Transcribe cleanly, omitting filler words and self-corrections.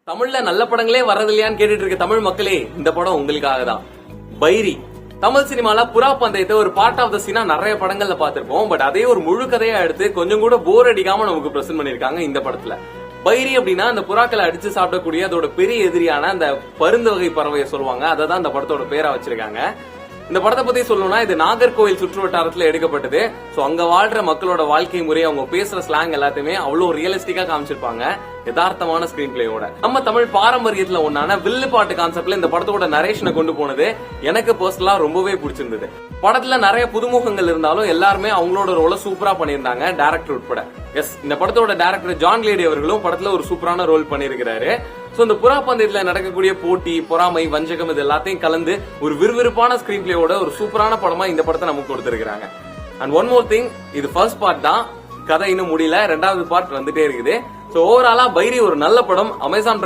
தமிழ்ல நல்ல படங்களே வர்றது இல்லையான்னு கேட்டுட்டு இருக்க தமிழ் மக்களே, இந்த படம் உங்களுக்காக தான். பைரி. தமிழ் சினிமால புறா பந்தயத்தை ஒரு பார்ட் ஆஃப் த சீனா நிறைய படங்கள்ல பாத்திருப்போம். பட் அதே ஒரு முழு கதையா எடுத்து கொஞ்சம் கூட போர் அடிக்காம நமக்கு பிரசன்ட் பண்ணிருக்காங்க இந்த படத்துல. பைரி அப்படின்னா அந்த புறாக்களை அடிச்சு சாப்பிடக்கூடிய அதோட பெரிய எதிரியான அந்த பருந்து வகை பறவையை சொல்லுவாங்க. அதை தான் இந்த படத்தோட பேரா வச்சிருக்காங்க. இந்த படத்தை பத்தி சொல்லணும்னா இது நாகர்கோவில் சுற்று வட்டாரத்துல எடுக்கப்பட்டது. சோ அங்க வாழ்ற மக்களோட வாழ்க்கை முறை, அவங்க பேசுற ஸ்லாங் எல்லாத்தையுமே அவ்வளவு ரியலிஸ்டிக்கா காமிச்சிருப்பாங்க, யதார்த்தமான ஸ்கிரீன் பிளேயோட. நம்ம தமிழ் பாரம்பரியத்துல ஒன்னான வில்லு பாட்டு கான்செப்ட்ல இந்த படத்தோட நரேஷனை கொண்டு போனது எனக்கு பர்சனலா ரொம்பவே பிடிச்சிருந்தது. படத்துல நிறைய புதுமுகங்கள் இருந்தாலும் எல்லாருமே அவங்களோட ரோல சூப்பரா பண்ணியிருந்தாங்க, டைரக்டர் உட்பட. எஸ், இந்த படத்தோட டைரக்டர் ஜான் லேடி அவர்களும் படத்துல ஒரு சூப்பரான ரோல் பண்ணிருக்கிறாரு. சோ இந்த புறா பந்தயத்துல நடக்கக்கூடிய போட்டி, பொறாமை, வஞ்சகம் இது எல்லாத்தையும் கலந்து ஒரு விறுவிறுப்பான ஸ்கிரீன் பிளேயோட ஒரு சூப்பரான படமா இந்த படத்தை நமக்கு கொடுத்திருக்காங்க. அண்ட் ஒன் மோர் திங், இது ஃபர்ஸ்ட் பார்ட் தான், கதை இன்னும் முடியல, ரெண்டாவது பார்ட் வந்துட்டே இருக்குது. சோ ஓவராலா பைரி ஒரு நல்ல படம். அமேசான்